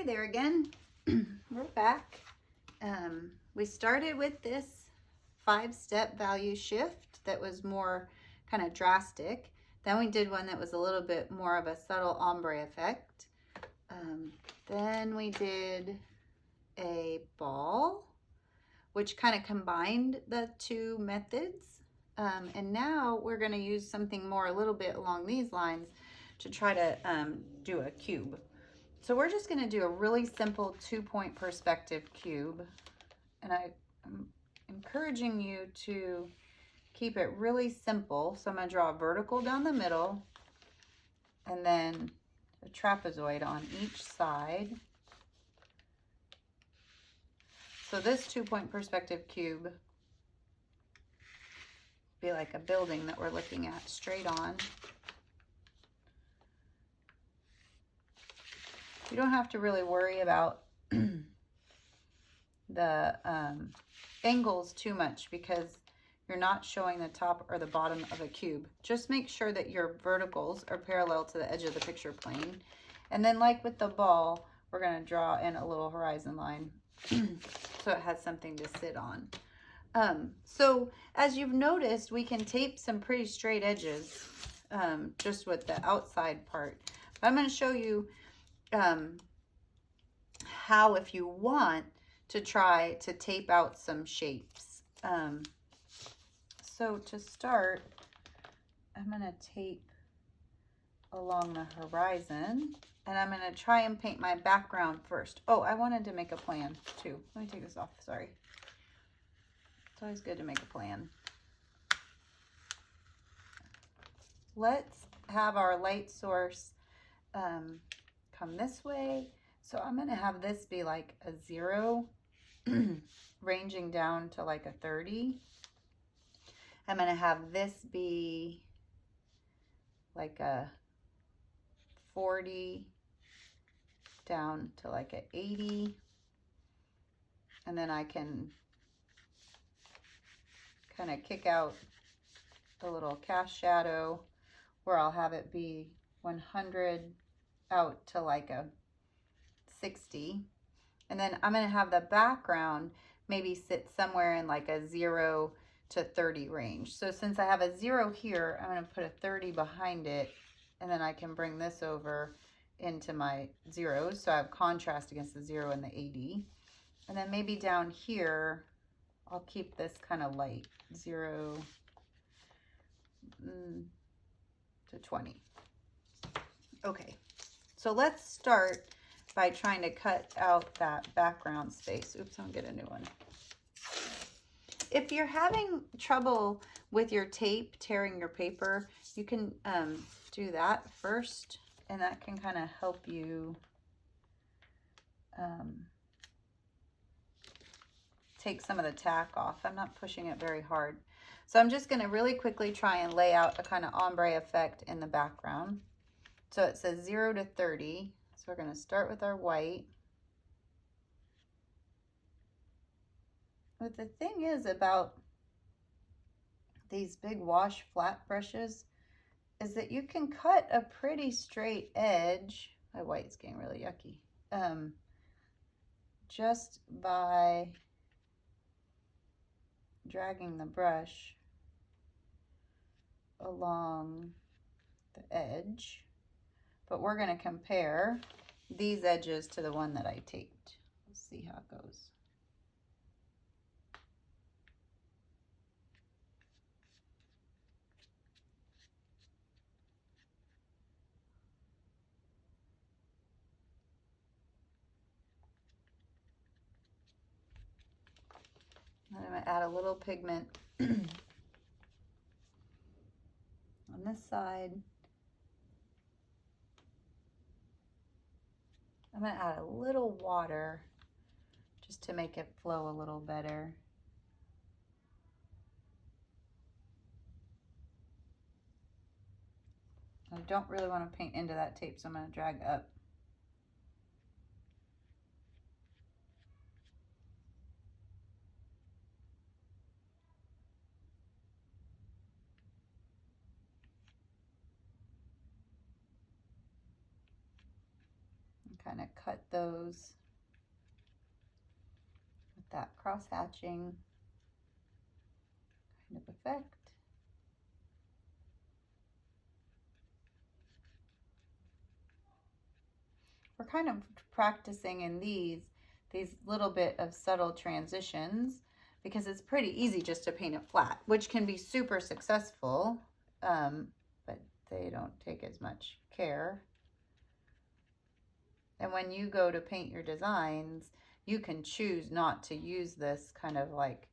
Hey there again. We're back. We started with this 5-step value shift that was more kind of drastic. Then we did one that was a little bit more of a subtle ombre effect. Then we did a ball, which kind of combined the two methods. And now we're going to use something more a little bit along these lines to try to do a cube. So we're just going to do a really simple 2-point perspective cube. And I'm encouraging you to keep it really simple. So I'm going to draw a vertical down the middle and then a trapezoid on each side. So this 2-point perspective cube be like a building that we're looking at straight on. You don't have to really worry about the angles too much because you're not showing the top or the bottom of a cube. Just make sure that your verticals are parallel to the edge of the picture plane. And then like with the ball, we're going to draw in a little horizon line so it has something to sit on. So as you've noticed, we can tape some pretty straight edges just with the outside part. But I'm going to show you how, if you want, to try to tape out some shapes. So to start, I'm going to tape along the horizon, and I'm going to try and paint my background first. Oh, I wanted to make a plan too. Let me take this off, sorry. It's always good to make a plan. Let's have our light source come this way. So I'm going to have this be like a 0 ranging down to like a 30. I'm going to have this be like a 40 down to like a 80. And then I can kind of kick out a little cast shadow where I'll have it be 100 out to like a 60. And then I'm going to have the background maybe sit somewhere in like a 0 to 30 range. So since I have a 0 here, I'm going to put a 30 behind it, and then I can bring this over into my zeros. So I have contrast against the 0 and the 80. And then maybe down here, I'll keep this kind of light, 0 to 20. Okay, so let's start by trying to cut out that background space. Oops, I'm gonna get a new one. If you're having trouble with your tape tearing your paper, you can do that first, and that can kind of help you take some of the tack off. I'm not pushing it very hard. So I'm just going to really quickly try and lay out a kind of ombre effect in the background. So it says 0 to 30. So we're going to start with our white. But the thing is about these big wash flat brushes is that you can cut a pretty straight edge. My white's getting really yucky. Just by dragging the brush along the edge. But we're going to compare these edges to the one that I taped. Let's see how it goes. And I'm going to add a little pigment on this side. I'm going to add a little water just to make it flow a little better. I don't really want to paint into that tape, so I'm going to drag up. kind of cut those with that cross hatching kind of effect. We're kind of practicing in these little bit of subtle transitions because it's pretty easy just to paint it flat, which can be super successful, but they don't take as much care. And when you go to paint your designs, you can choose not to use this kind of like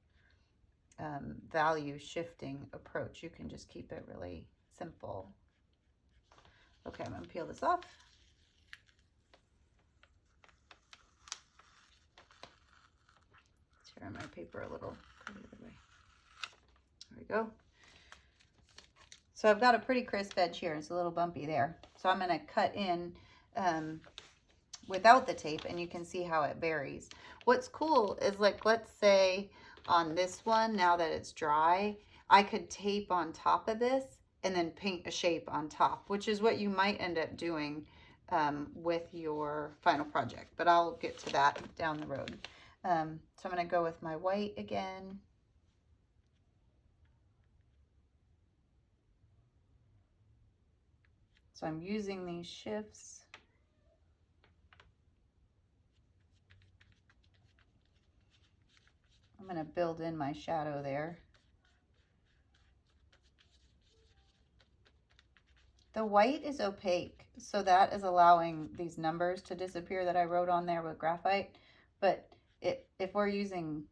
value shifting approach. You can just keep it really simple. Okay, I'm going to peel this off. Turn my paper a little the other way. There we go. So I've got a pretty crisp edge here. It's a little bumpy there. So I'm going to cut in without the tape, and you can see how it varies. What's cool is, like, let's say on this one, now that it's dry, I could tape on top of this and then paint a shape on top, which is what you might end up doing with your final project. But I'll get to that down the road. So I'm going to go with my white again. So I'm using these shifts. I'm going to build in my shadow there. The white is opaque, so that is allowing these numbers to disappear that I wrote on there with graphite. But if we're using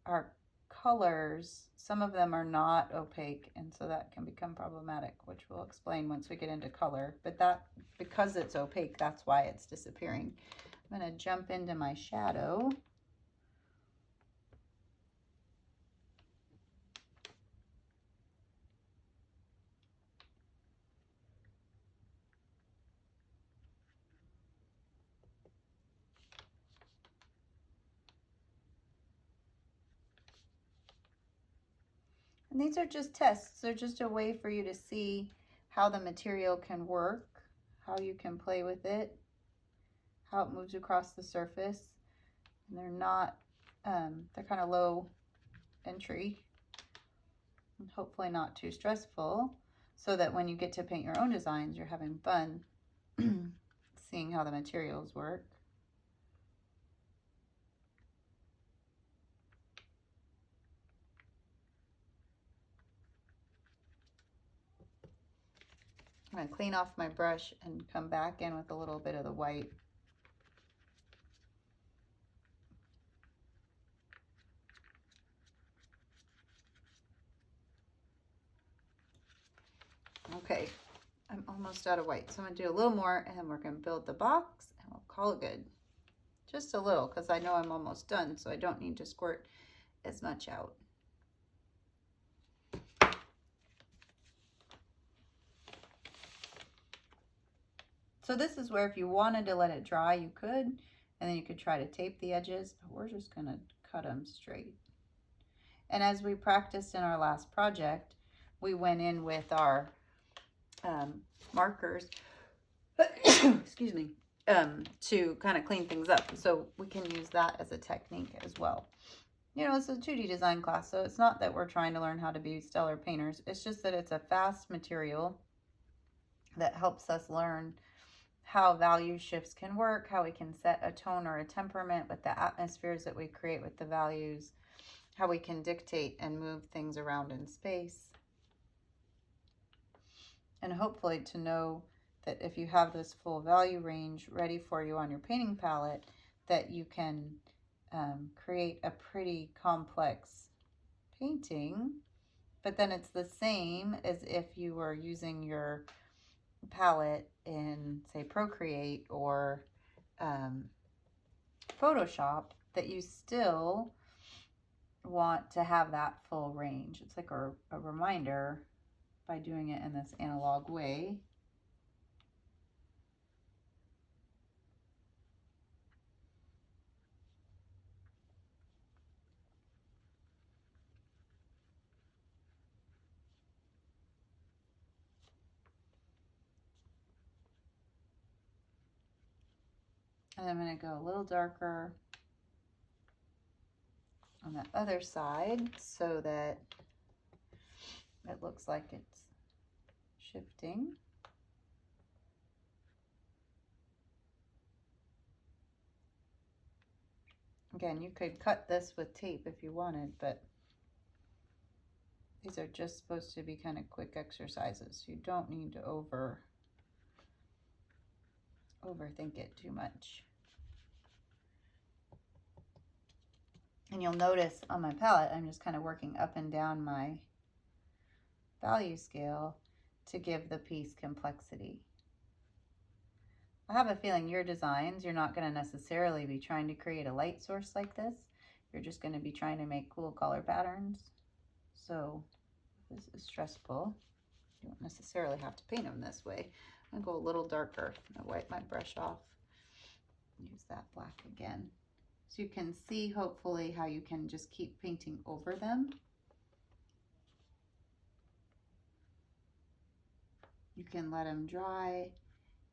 our colors, some of them are not opaque, and so that can become problematic, which we'll explain once we get into color. But that, because it's opaque, that's why it's disappearing. I'm going to jump into my shadow. And these are just tests. They're just a way for you to see how the material can work, how you can play with it, how it moves across the surface. And they're not, they're kind of low entry and hopefully not too stressful, so that when you get to paint your own designs, you're having fun seeing how the materials work. I'm going to clean off my brush and come back in with a little bit of the white. Okay, I'm almost out of white, so I'm going to do a little more, and then we're going to build the box, and we'll call it good. Just a little, because I know I'm almost done, so I don't need to squirt as much out. So this is where if you wanted to let it dry, you could, and then you could try to tape the edges, but we're just going to cut them straight. And as we practiced in our last project, we went in with our markers, excuse me, to kind of clean things up. So we can use that as a technique as well. You know, it's a 2D design class, so it's not that we're trying to learn how to be stellar painters. It's just that it's a fast material that helps us learn how value shifts can work, how we can set a tone or a temperament with the atmospheres that we create with the values, how we can dictate and move things around in space. And hopefully to know that if you have this full value range ready for you on your painting palette, that you can create a pretty complex painting, but then it's the same as if you were using your palette in, say, Procreate or Photoshop, that you still want to have that full range. It's like a reminder by doing it in this analog way. And I'm going to go a little darker on the other side so that it looks like it's shifting. Again, you could cut this with tape if you wanted, but these are just supposed to be kind of quick exercises. You don't need to overthink it too much. And you'll notice on my palette, I'm just kind of working up and down my value scale to give the piece complexity. I have a feeling your designs, you're not going to necessarily be trying to create a light source like this. You're just going to be trying to make cool color patterns. So this is stressful. You don't necessarily have to paint them this way. I'm going to go a little darker. I'm going to wipe my brush off. Use that black again. So you can see hopefully how you can just keep painting over them. You can let them dry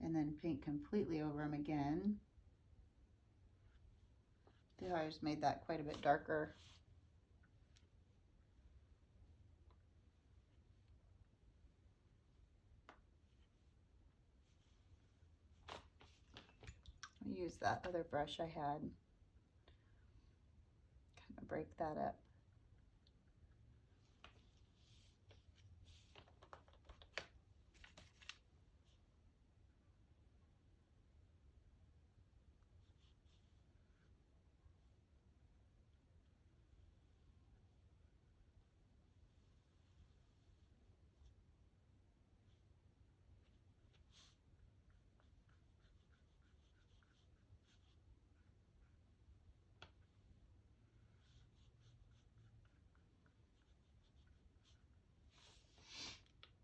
and then paint completely over them again. I just made that quite a bit darker. I'll use that other brush I had. Kind of break that up.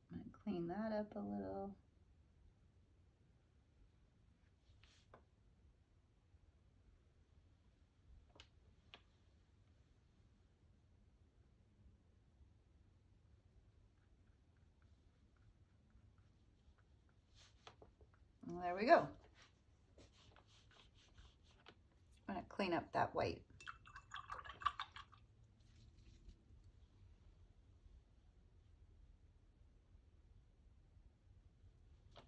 I'm going to clean that up a little. Well, there we go. I'm going to clean up that white.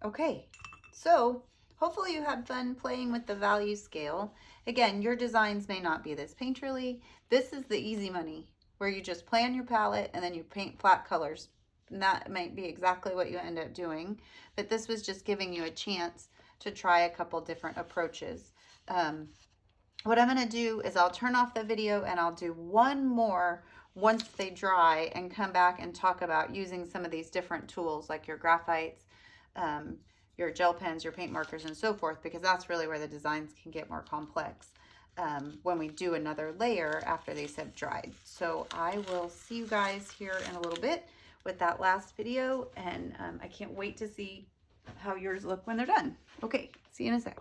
Okay, so hopefully you had fun playing with the value scale. Again, your designs may not be this painterly. This is the easy money where you just plan your palette and then you paint flat colors. And that might be exactly what you end up doing. But this was just giving you a chance to try a couple different approaches. What I'm going to do is I'll turn off the video and I'll do one more once they dry and come back and talk about using some of these different tools like your graphites, your gel pens, your paint markers, and so forth, because that's really where the designs can get more complex when we do another layer after these have dried. So I will see you guys here in a little bit with that last video, and I can't wait to see how yours look when they're done. Okay, see you in a sec.